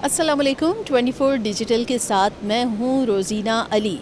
अस्सलाम वालेकुम 24 डिजिटल के साथ मैं हूँ रोज़ीना अली।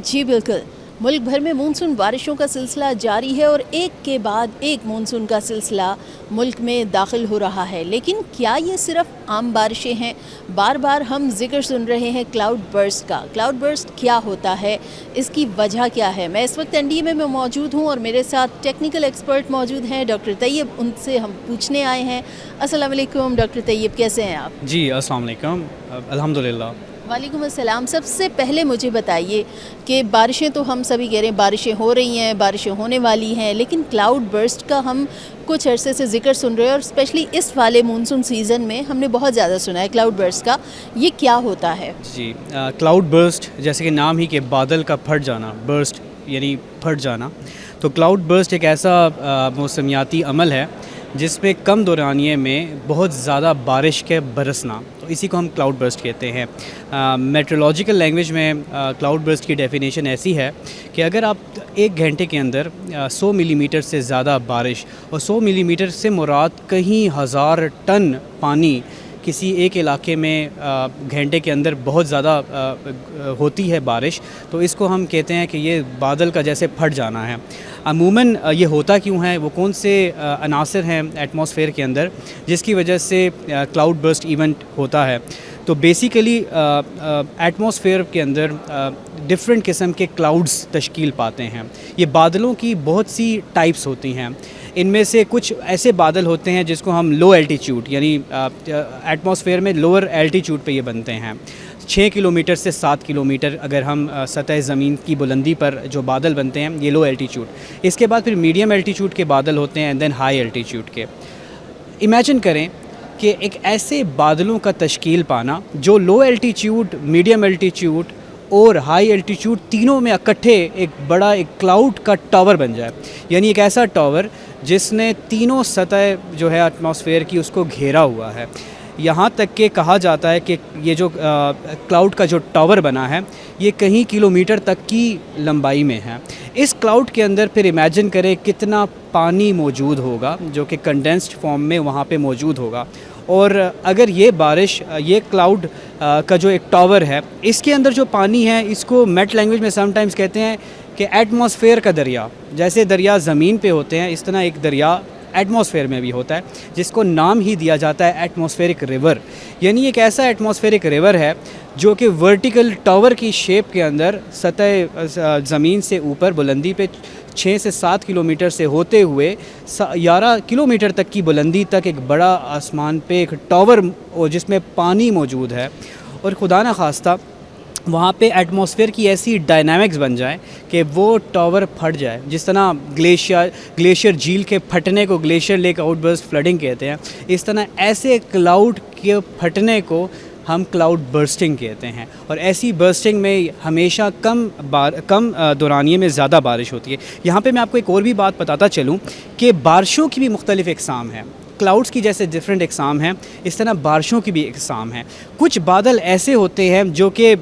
जी बिल्कुल, मुल्क भर में मानसून बारिशों का सिलसिला जारी है और एक के बाद एक मानसून का सिलसिला मुल्क में दाखिल हो रहा है। लेकिन क्या ये सिर्फ आम बारिशें हैं? बार बार हम जिक्र सुन रहे हैं क्लाउड बर्स्ट का। क्लाउड बर्स्ट क्या होता है, इसकी वजह क्या है? मैं इस वक्त एनडीए में मौजूद हूँ और मेरे साथ टेक्निकल एक्सपर्ट मौजूद हैं डॉक्टर तैयब। उनसे हम पूछने आए हैं। अस्सलाम वालेकुम डॉक्टर तैयब, कैसे हैं आप? जी, अस्सलाम वालेकुम। अल्हम्दुलिल्लाह। वालेकुम अस्सलाम। सबसे पहले मुझे बताइए कि बारिशें तो हम सभी कह रहे हैं, बारिशें हो रही हैं, बारिशें होने वाली हैं, लेकिन क्लाउड बर्स्ट का हम कुछ अरसे से ज़िक्र सुन रहे हैं और स्पेशली इस वाले मानसून सीज़न में हमने बहुत ज़्यादा सुना है क्लाउड बर्स्ट का। ये क्या होता है? जी, क्लाउड बर्स्ट जैसे कि नाम ही के बादल का फट जाना, बर्स्ट यानी फट जाना। तो क्लाउड बर्स्ट एक ऐसा मौसमियाती अमल है जिसमें कम दौरानिए में बहुत ज़्यादा बारिश के बरसना, तो इसी को हम क्लाउड बर्स्ट कहते हैं। मेट्रोलॉजिकल लैंग्वेज में क्लाउड बर्स्ट की डेफिनेशन ऐसी है कि अगर आप 1 घंटे के अंदर 100 मिलीमीटर से ज़्यादा बारिश, और 100 मिलीमीटर से मुराद कहीं हज़ार टन पानी किसी एक इलाके में घंटे के अंदर बहुत ज़्यादा होती है बारिश, तो इसको हम कहते हैं कि ये बादल का जैसे फट जाना है। अमूमन ये होता क्यों है, वो कौन से अनासर हैं एटमॉस्फेयर के अंदर जिसकी वजह से क्लाउड बर्स्ट इवेंट होता है। तो बेसिकली एटमॉस्फेयर के अंदर डिफरेंट किस्म के क्लाउड्स तश्कील पाते हैं। ये बादलों की बहुत सी टाइप्स होती हैं। इनमें से कुछ ऐसे बादल होते हैं जिसको हम लो एल्टीट्यूड यानी एटमॉस्फेयर में लोअर एल्टीट्यूड पे ये बनते हैं। 6 किलोमीटर से 7 किलोमीटर अगर हम सतह ज़मीन की बुलंदी पर जो बादल बनते हैं, ये लो एल्टीट्यूड। इसके बाद फिर मीडियम एल्टीट्यूड के बादल होते हैं एंड देन हाई एल्टीट्यूड के। इमेजिन करें कि एक ऐसे बादलों का तश्कील पाना जो लो एल्टीट्यूड, मीडियम एल्टीट्यूड और हाई एल्टीट्यूड तीनों में इकट्ठे एक बड़ा एक क्लाउड का टावर बन जाए। यानी एक ऐसा टावर जिसने तीनों सतह जो है एटमॉस्फेयर की उसको घेरा हुआ है। यहाँ तक कि कहा जाता है कि ये जो क्लाउड का जो टावर बना है ये कहीं किलोमीटर तक की लंबाई में है। इस क्लाउड के अंदर फिर इमेजिन करें कितना पानी मौजूद होगा जो कि कंडेंस्ड फॉर्म में वहाँ पे मौजूद होगा। और अगर ये बारिश, ये क्लाउड का जो एक टावर है, इसके अंदर जो पानी है, इसको मेट लैंग्वेज में समटाइम्स कहते हैं कि एटमॉस्फेयर का दरिया। जैसे दरिया ज़मीन पे होते हैं, इस तरह एक दरिया एटमॉस्फेयर में भी होता है जिसको नाम ही दिया जाता है एटमॉस्फेरिक रिवर। यानी एक ऐसा एटमॉस्फेरिक रिवर है जो कि वर्टिकल टावर की शेप के अंदर सतह ज़मीन से ऊपर बुलंदी पे 6 से 7 किलोमीटर से होते हुए 11 किलोमीटर तक की बुलंदी तक एक बड़ा आसमान पे एक टावर जिसमें पानी मौजूद है। और खुदा न खास्ता वहाँ पे एटमॉस्फेयर की ऐसी डायनामिक्स बन जाए कि वो टावर फट जाए। जिस तरह ग्लेशियर झील के फटने को ग्लेशियर लेक आउटबर्स्ट फ्लडिंग कहते हैं, इस तरह ऐसे क्लाउड के फटने को हम क्लाउड बर्स्टिंग कहते हैं। और ऐसी बर्स्टिंग में हमेशा कम दौरानिए में ज़्यादा बारिश होती है। यहाँ पे मैं आपको एक और भी बात बताता चलूँ कि बारिशों की भी मुख्तलिफ़ इक़साम हैं। क्लाउड्स की जैसे डिफरेंट इक़साम हैं, इस तरह बारिशों की भी इक़साम हैं। कुछ बादल ऐसे होते हैं जो कि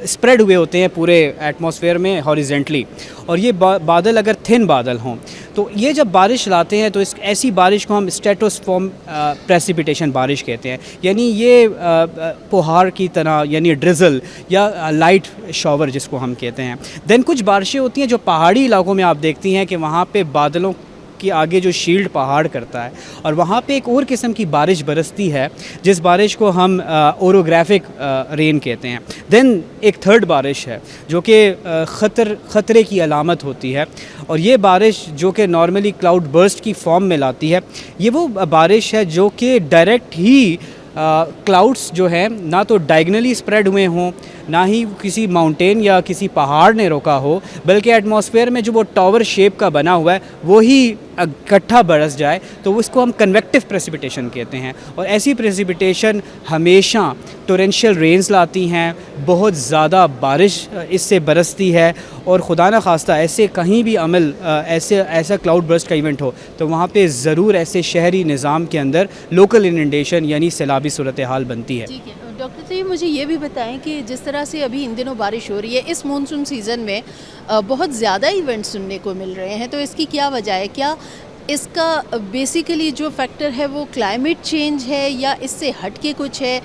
स्प्रेड हुए होते हैं पूरे एटमॉस्फेयर में हॉरिजेंटली, और ये बादल अगर थिन बादल हों तो ये जब बारिश लाते हैं तो ऐसी बारिश को हम स्ट्रेटोस्फॉर्म प्रेसिपिटेशन बारिश कहते हैं। यानी ये फुहार की तरह, यानी ड्रिज़ल या लाइट शॉवर जिसको हम कहते हैं। देन कुछ बारिशें होती हैं जो पहाड़ी इलाकों में आप देखती हैं कि वहाँ पे बादलों कि आगे जो शील्ड पहाड़ करता है और वहाँ पे एक और किस्म की बारिश बरसती है जिस बारिश को हम ओरोग्राफिक रेन कहते हैं। देन एक थर्ड बारिश है जो कि ख़तरे की अलामत होती है, और ये बारिश जो कि नॉर्मली क्लाउड बर्स्ट की फॉर्म में लाती है, ये वो बारिश है जो कि डायरेक्ट ही क्लाउड्स जो हैं ना तो डायगनली स्प्रेड हुए हों, ना ही किसी माउंटेन या किसी पहाड़ ने रोका हो, बल्कि एटमॉस्फेयर में जो वो टावर शेप का बना हुआ है वो ही इकट्ठा बरस जाए, तो उसको हम कन्वेक्टिव प्रेसिपिटेशन कहते हैं। और ऐसी प्रेसिपिटेशन हमेशा टोरेंशियल रेन्स लाती हैं, बहुत ज़्यादा बारिश इससे बरसती है। और खुदा न खास्ता ऐसे कहीं भी ऐसा क्लाउड बर्स्ट का इवेंट हो तो वहाँ पे ज़रूर ऐसे शहरी निज़ाम के अंदर लोकल इनंडेशन यानी सैलाबी सूरत हाल बनती है। ठीक है डॉक्टर साहब, मुझे ये भी बताएं कि जिस तरह से अभी इन दिनों बारिश हो रही है, इस मानसून सीज़न में बहुत ज़्यादा इवेंट सुनने को मिल रहे हैं, तो इसकी क्या वजह है? क्या इसका बेसिकली जो फैक्टर है वो क्लाइमेट चेंज है या इससे हट के कुछ है?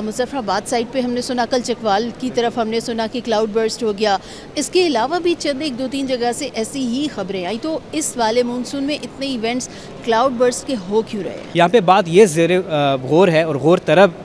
मुजफ्फराबाद साइड पे हमने सुना, कल चकवाल की तरफ हमने सुना कि क्लाउड बर्स्ट हो गया। इसके अलावा भी चंद एक दो तीन जगह से ऐसी ही खबरें आई। तो इस वाले मानसून में इतने इवेंट्स क्लाउड बर्स्ट के हो क्यों रहे हैं? यहाँ पे बात ये ज़ेर गौर है और गौर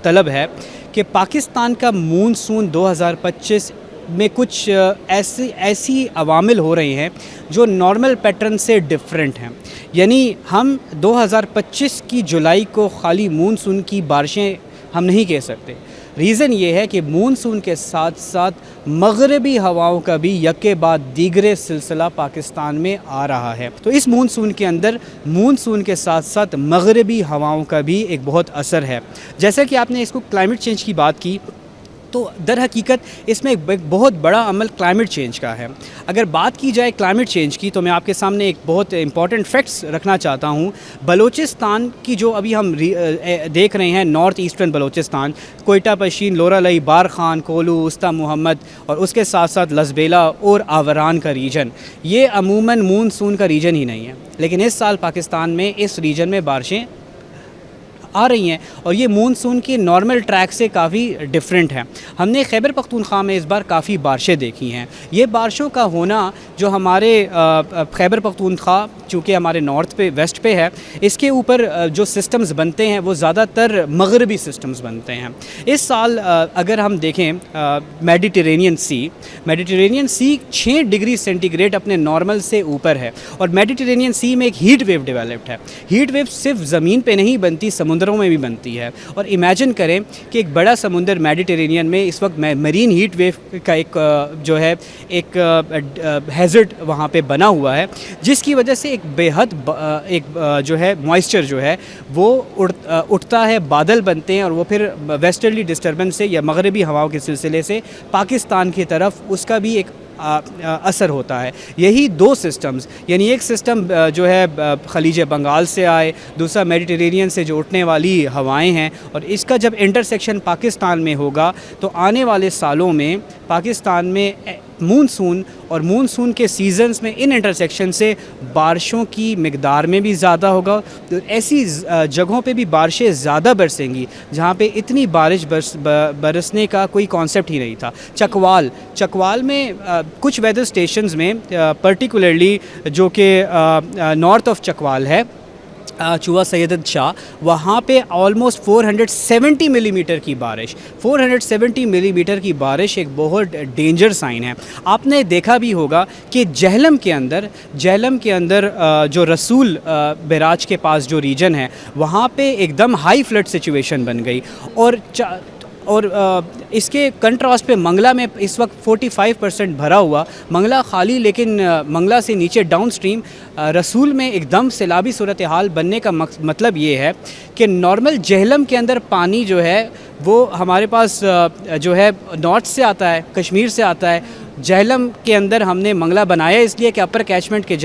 तलब है कि पाकिस्तान का मानसून 2025 में कुछ ऐसी अवामिल हो रही हैं जो नॉर्मल पैटर्न से डिफरेंट हैं। यानी हम 2025 की जुलाई को खाली मानसून की बारिशें हम नहीं कह सकते। रीज़न ये है कि मानसून के साथ साथ मगरबी हवाओं का भी यके बाद दीगरे सिलसिला पाकिस्तान में आ रहा है। तो इस मानसून के अंदर मानसून के साथ साथ मगरबी हवाओं का भी एक बहुत असर है। जैसे कि आपने इसको क्लाइमेट चेंज की बात की, तो दर हकीकत इसमें एक बहुत बड़ा अमल क्लाइमेट चेंज का है। अगर बात की जाए क्लाइमेट चेंज की, तो मैं आपके सामने एक बहुत इंपॉर्टेंट फैक्ट्स रखना चाहता हूँ। बलूचिस्तान की जो अभी हम देख रहे हैं, नॉर्थ ईस्टर्न बलूचिस्तान, कोयटा पशीन, लोरालई, बार खान, कोलू, उस्ता मोहम्मद और उसके साथ साथ लसबेला और आवरान का रीजन, ये अमूमन मानसून का रीजन ही नहीं है। लेकिन इस साल पाकिस्तान में इस रीजन में बारिशें आ रही हैं और ये मानसून के नॉर्मल ट्रैक से काफ़ी डिफरेंट है। हमने खैबर पख्तूनख्वा में इस बार काफ़ी बारिशें देखी हैं। ये बारिशों का होना जो हमारे खैबर पख्तूनख्वा चूँकि हमारे नॉर्थ पे वेस्ट पे है, इसके ऊपर जो सिस्टम्स बनते हैं वो ज़्यादातर मगरबी सिस्टम्स बनते हैं। इस साल अगर हम देखें मेडिटेरेनियन सी 6 डिग्री सेंटीग्रेड अपने नॉर्मल से ऊपर है और मेडिटेरेनियन सी में एक हीट वेव डेवलप्ड है। हीट वेव सिर्फ ज़मीन पे नहीं बनती, समुद्रों में भी बनती है। और इमेजिन करें कि एक बड़ा समुंदर मेडिटेरेनियन में इस वक्त मरीन हीट वेव का एक हैज़र्ड वहाँ पे बना हुआ है, जिसकी वजह से एक बेहद जो है मॉइस्चर जो है वो उठता है, बादल बनते हैं और वो फिर वेस्टर्ली डिस्टर्बेंस से या मगरबी हवाओं के सिलसिले से पाकिस्तान की तरफ उसका भी एक असर होता है। यही दो सिस्टम्स, यानी एक सिस्टम जो है खलीज बंगाल से आए, दूसरा मेडिटेरेनियन से जो उठने वाली हवाएं हैं, और इसका जब इंटरसेक्शन पाकिस्तान में होगा तो आने वाले सालों में पाकिस्तान में मानसून और मानसून के सीज़न्स में इन इंटरसेक्शन से बारिशों की मिकदार में भी ज़्यादा होगा। तो ऐसी जगहों पे भी बारिशें ज़्यादा बरसेंगी जहाँ पे इतनी बारिश बरसने का कोई कॉन्सेप्ट ही नहीं था। चकवाल में कुछ वेदर स्टेशंस में पर्टिकुलरली जो कि नॉर्थ ऑफ चकवाल है, चुआ सैयद शाह, वहाँ पे ऑलमोस्ट 470 मिलीमीटर की बारिश 470 मिलीमीटर की बारिश एक बहुत डेंजर साइन है। आपने देखा भी होगा कि जहलम के अंदर जो रसूल बैराज के पास जो रीजन है वहाँ पे एकदम हाई फ्लड सिचुएशन बन गई। और इसके कंट्रास्ट पे मंगला में इस वक्त 45% भरा हुआ, मंगला खाली, लेकिन मंगला से नीचे डाउन स्ट्रीम रसूल में एकदम सैलाबी सूरत हाल बनने का मतलब ये है कि नॉर्मल जहलम के अंदर पानी जो है वो हमारे पास जो है नॉर्थ से आता है, कश्मीर से आता है। जहलम के अंदर हमने मंगला बनाया इसलिए कि अपर कैचमेंट के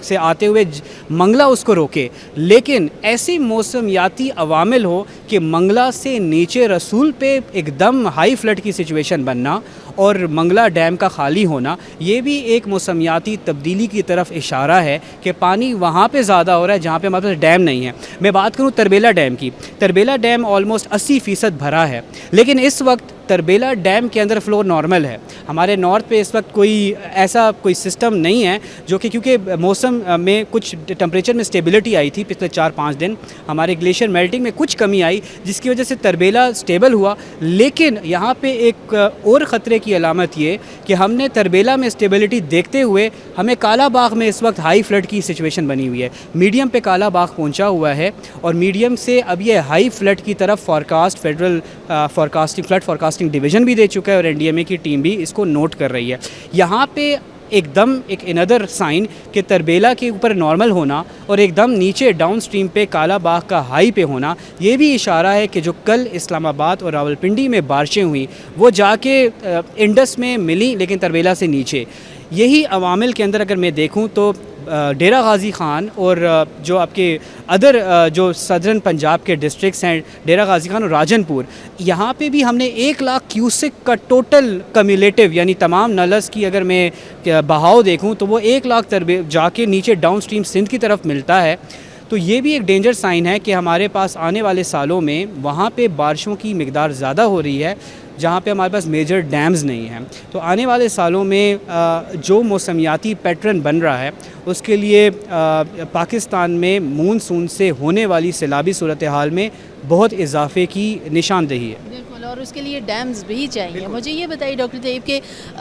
से आते हुए मंगला उसको रोके, लेकिन ऐसी मौसमियाती अवामिल हो कि मंगला से नीचे रसूल पे एकदम हाई फ्लड की सिचुएशन बनना और मंगला डैम का खाली होना, ये भी एक मौसमियाती तब्दीली की तरफ इशारा है कि पानी वहाँ पे ज़्यादा हो रहा है जहाँ पे हमारे पास डैम नहीं है। मैं बात करूँ तरबेला डैम की, तरबेला डैम ऑलमोस्ट 80% भरा है, लेकिन इस वक्त तरबेला डैम के अंदर फ्लो नॉर्मल है। हमारे नॉर्थ पे इस वक्त कोई सिस्टम नहीं है जो कि, क्योंकि मौसम में कुछ टेम्परेचर में स्टेबिलिटी आई थी पिछले 4-5 दिन, हमारे ग्लेशियर मेल्टिंग में कुछ कमी आई जिसकी वजह से तरबेला स्टेबल हुआ। लेकिन यहाँ पे एक और ख़तरे की अलामत ये कि हमने तरबेला में स्टेबिलिटी देखते हुए हमें काला बाग में इस वक्त हाई फ्लड की सिचुएशन बनी हुई है। मीडियम पे काला बाग पहुँचा हुआ है और मीडियम से अब ये हाई फ्लड की तरफ फेडरल फ्लड फोरकास्टिंग डिवीज़न भी दे चुका है और एनडीएमए की टीम भी इसको नोट कर रही है। यहाँ पे एकदम एक अनदर साइन कि तरबेला के ऊपर नॉर्मल होना और एकदम नीचे डाउन स्ट्रीम पे काला बाग का हाई पे होना, ये भी इशारा है कि जो कल इस्लामाबाद और रावलपिंडी में बारिशें हुई वो जाके इंडस में मिली लेकिन तरबेला से नीचे। यही अवामिल के अंदर अगर मैं देखूं तो डेरा गाजी ख़ान और जो आपके अदर जो सदर्न पंजाब के डिस्ट्रिक्ट्स हैं, डेरा गाजी ख़ान और राजनपुर, यहाँ पे भी हमने 1 लाख क्यूसिक का टोटल कम्युलेटिव यानी तमाम नलस की अगर मैं बहाव देखूँ तो वो 1 लाख तरबे जाके नीचे डाउन स्ट्रीम सिंध की तरफ मिलता है। तो ये भी एक डेंजर साइन है कि हमारे पास आने वाले सालों में वहाँ पे बारिशों की मिकदार ज़्यादा हो रही है जहाँ पे हमारे पास मेजर डैम्स नहीं हैं। तो आने वाले सालों में जो मौसमियाती पैटर्न बन रहा है उसके लिए पाकिस्तान में मानसून से होने वाली सैलाबी सूरत हाल में बहुत इजाफे की निशानदेही है। बिल्कुल, और उसके लिए डैम्स भी चाहिए। मुझे ये बताइए डॉक्टर तैयब के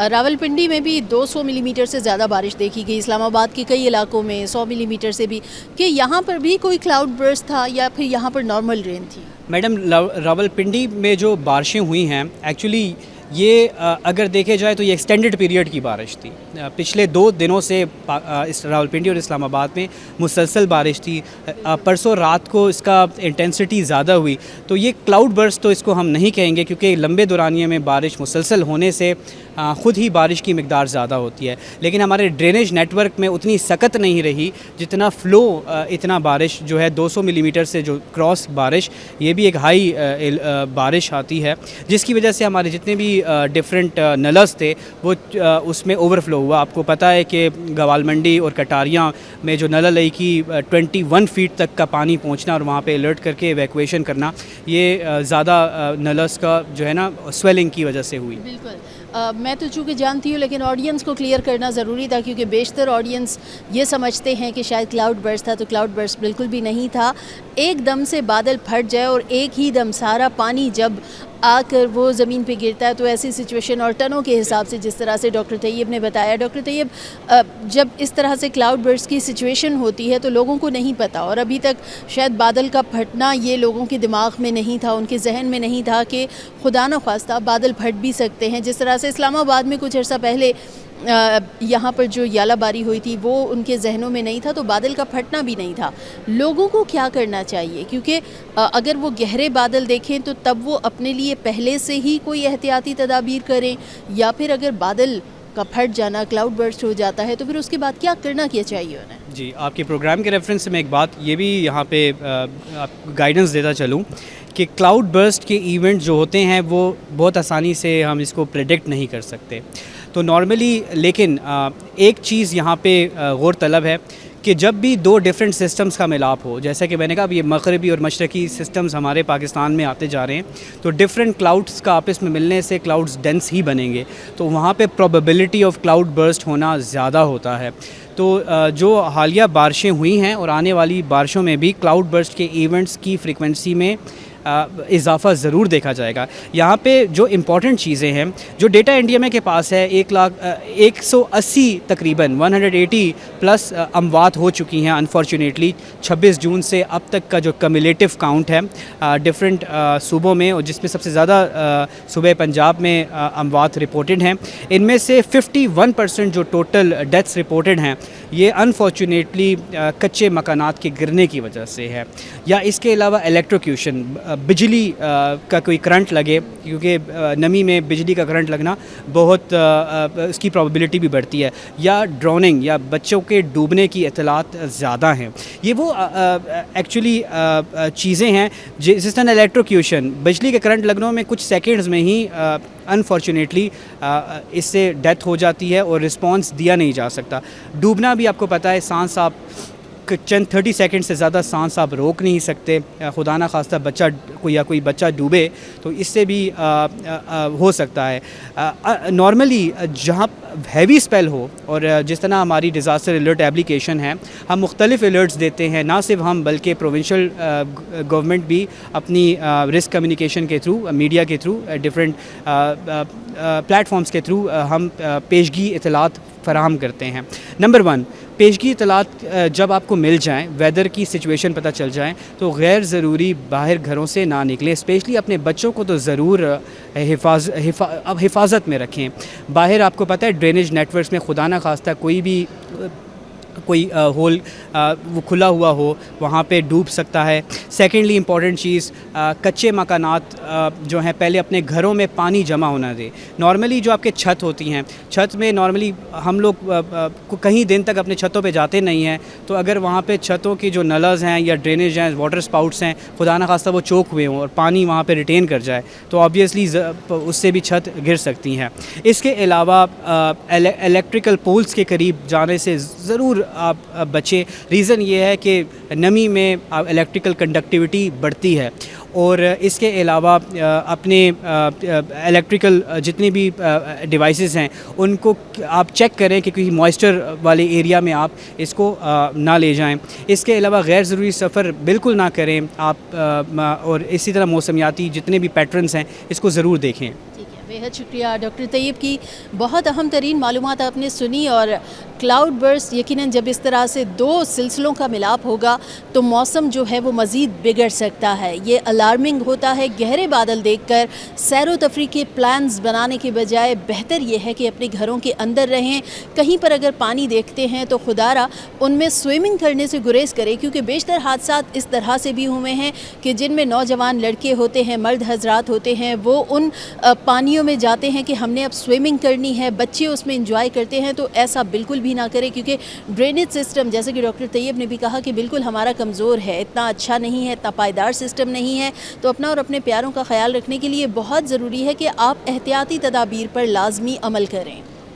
रावलपिंडी में भी 200 मिलीमीटर से ज़्यादा बारिश देखी गई, इस्लामाबाद के कई इलाकों में 100 मिलीमीटर से भी, कि यहाँ पर भी कोई क्लाउड बर्स्ट था या फिर यहाँ पर नॉर्मल रेन थी? मैडम, रावलपिंडी में जो बारिशें हुई हैं एक्चुअली ये अगर देखे जाए तो ये एक्सटेंडेड पीरियड की बारिश थी। पिछले 2 दिनों से इस रावलपिंडी और इस्लामाबाद में मुसलसल बारिश थी। परसों रात को इसका इंटेंसिटी ज़्यादा हुई। तो ये क्लाउड बर्स्ट तो इसको हम नहीं कहेंगे क्योंकि लंबे दौरानिए में बारिश मुसलसल होने से ख़ुद ही बारिश की मिकदार ज़्यादा होती है। लेकिन हमारे ड्रेनेज नेटवर्क में उतनी सख्त नहीं रही जितना फ़्लो इतना बारिश जो है 200 मिलीमीटर से जो क्रॉस बारिश, ये भी एक हाई बारिश आती है जिसकी वजह से हमारे जितने भी डिफरेंट नलस थे वो उसमें ओवरफ्लो हुआ। आपको पता है कि गवालमंडी और कटारियाँ में जो नला लई की 21 फीट तक का पानी पहुँचना और वहाँ पे अलर्ट करके एवैक्यूएशन करना, ये ज़्यादा नलस का जो है ना स्वेलिंग की वजह से हुई। बिल्कुल। मैं तो चूँकि जानती हूँ लेकिन ऑडियंस को क्लियर करना ज़रूरी था क्योंकि बेशतर ऑडियंस ये समझते हैं कि शायद क्लाउड बर्स्ट था, तो क्लाउड बर्स्ट बिल्कुल भी नहीं था। एकदम से बादल फट जाए और एक ही दम सारा पानी जब आकर वो ज़मीन पे गिरता है तो ऐसी सिचुएशन, और टनों के हिसाब से जिस तरह से डॉक्टर तैयब ने बताया। डॉक्टर तैयब, जब इस तरह से क्लाउड बर्स्ट की सिचुएशन होती है तो लोगों को नहीं पता, और अभी तक शायद बादल का फटना ये लोगों के दिमाग में नहीं था, उनके जहन में नहीं था कि खुदा न ख्वास्ता बादल फट भी सकते हैं। जिस तरह से इस्लामाबाद में कुछ अर्सा पहले यहाँ पर जो यालाबारी हुई थी वो उनके जहनों में नहीं था, तो बादल का फटना भी नहीं था। लोगों को क्या करना चाहिए? क्योंकि अगर वो गहरे बादल देखें तो तब वो अपने लिए पहले से ही कोई एहतियाती तदाबीर करें, या फिर अगर बादल का फट जाना, क्लाउड बर्स्ट हो जाता है, तो फिर उसके बाद क्या करना चाहिए उन्हें? जी, आपके प्रोग्राम के रेफरेंस से मैं एक बात ये भी यहाँ पे गाइडेंस देता चलूँ कि क्लाउड बर्स्ट के इवेंट जो होते हैं वो बहुत आसानी से हम इसको प्रेडिक्ट नहीं कर सकते। तो नॉर्मली लेकिन एक चीज़ यहाँ पे गौर तलब है कि जब भी 2 डिफरेंट सिस्टम्स का मिलाप हो, जैसे कि मैंने कहा ये मगरबी और मशरक़ी सिस्टम्स हमारे पाकिस्तान में आते जा रहे हैं, तो डिफरेंट क्लाउड्स का आपस में मिलने से क्लाउड्स डेंस ही बनेंगे, तो वहाँ पे प्रोबेबिलिटी ऑफ क्लाउड बर्स्ट होना ज़्यादा होता है। तो जो हालिया बारिशें हुई हैं और आने वाली बारिशों में भी क्लाउड बर्स्ट के इवेंट्स की फ्रीक्वेंसी में इजाफ़ा ज़रूर देखा जाएगा। यहाँ पे जो इम्पॉर्टेंट चीज़ें हैं, जो डेटा इंडिया में के पास है, 180 तकरीबन 180 प्लस अमवात हो चुकी हैं अनफॉर्चुनेटली 26 जून से अब तक का जो कम्युलेटिव काउंट है डिफरेंट सूबों में, और जिसमें सबसे ज़्यादा सूबे पंजाब में अमवात रिपोर्टेड हैं। इनमें से 51% जो टोटल डेथ्स रिपोर्टेड हैं ये अनफॉर्चुनेटली कच्चे मकानात के गिरने की वजह से है, या इसके अलावा इलेक्ट्रोक्यूशन, बिजली का कोई करंट लगे, क्योंकि नमी में बिजली का करंट लगना बहुत उसकी प्रोबेबिलिटी भी बढ़ती है, या ड्रोनिंग या बच्चों के डूबने की इतलात ज़्यादा हैं। ये वो एक्चुअली चीज़ें हैं जिस तरह इलेक्ट्रोक्यूशन, बिजली के करंट लगने में कुछ सेकेंड्स में ही अनफॉर्चुनेटली इससे डेथ हो जाती है और रिस्पांस दिया नहीं जा सकता। डूबना भी आपको पता है, सांस आप चंद 30 सेकंड से ज़्यादा सांस आप रोक नहीं सकते, खुदा ना खास्ता बच्चा कोई बच्चा डूबे तो इससे भी हो सकता है। नॉर्मली जहाँ हैवी स्पेल हो, और जिस तरह हमारी डिज़ास्टर अलर्ट एप्लीकेशन है, हम मुख्तलिफ अलर्ट्स देते हैं, ना सिर्फ हम बल्कि प्रोविंशियल गवर्नमेंट भी अपनी रिस्क कम्युनिकेशन के थ्रू, मीडिया के थ्रू, डिफरेंट प्लेटफॉर्म्स के थ्रू हम पेशगी इतलात फराहम करते हैं। नंबर 1, पेशगी इतलात जब आपको मिल जाएं, वेदर की सिचुएशन पता चल जाए, तो गैर ज़रूरी बाहर घरों से ना निकलें। स्पेशली अपने बच्चों को तो ज़रूर हिफाजत में रखें। बाहर आपको पता है ड्रेनेज नेटवर्क्स में खुदा ना खास्ता कोई भी कोई होल वो खुला हुआ हो, वहाँ पे डूब सकता है। सेकेंडली इम्पॉर्टेंट चीज़, कच्चे मकानात जो हैं पहले अपने घरों में पानी जमा होना दें। नॉर्मली जो आपके छत होती हैं, छत में नॉर्मली हम लोग कहीं दिन तक अपने छतों पे जाते नहीं हैं, तो अगर वहाँ पे छतों की जो नलज़ हैं या ड्रेनेज हैं, वाटर स्पाउट्स हैं, खुदा न खास्ता वो चोक हुए हों और पानी वहाँ पे रिटेन कर जाए, तो ऑब्वियसली उससे भी छत गिर सकती हैं। इसके अलावा इलेक्ट्रिकल पोल्स के करीब जाने से ज़रूर आप बचें। रीज़न ये है कि नमी में इलेक्ट्रिकल कंडक्टिविटी बढ़ती है, और इसके अलावा अपने इलेक्ट्रिकल जितने भी डिवाइसेस हैं उनको आप चेक करें कि कोई मॉइस्चर वाले एरिया में आप इसको ना ले जाएं। इसके अलावा गैर ज़रूरी सफ़र बिल्कुल ना करें आप, और इसी तरह मौसमियाती जितने भी पैटर्न्स हैं इसको ज़रूर देखें। ठीक है, बेहद शुक्रिया डॉक्टर तैयब की बहुत अहम तरीन मालूमात आपने सुनी। और क्लाउड बर्स्ट यकीनन जब इस तरह से दो सिलसिलों का मिलाप होगा तो मौसम जो है वो मज़ीद बिगड़ सकता है। ये अलार्मिंग होता है। गहरे बादल देखकर सैरो तफरी के प्लान्स बनाने के बजाय बेहतर ये है कि अपने घरों के अंदर रहें। कहीं पर अगर पानी देखते हैं तो खुदारा उनमें स्विमिंग करने से गुरेज करें, क्योंकि बेशतर हादसात इस तरह से भी हुए हैं कि जिनमें नौजवान लड़के होते हैं, मर्द हजरात होते हैं, वो उन पानियों में जाते हैं कि हमने अब स्विमिंग करनी है, बच्चे उसमें इंजॉय करते हैं। तो ऐसा बिल्कुल भी ना करें, क्योंकि ड्रेनेज सिस्टम जैसे कि डॉक्टर तैयब ने भी कहा कि बिल्कुल हमारा कमज़ोर है, इतना अच्छा नहीं है, इतना पायदार सिस्टम नहीं है। तो अपना और अपने प्यारों का ख्याल रखने के लिए बहुत ज़रूरी है कि आप एहतियाती तदाबीर पर लाजमी अमल करें।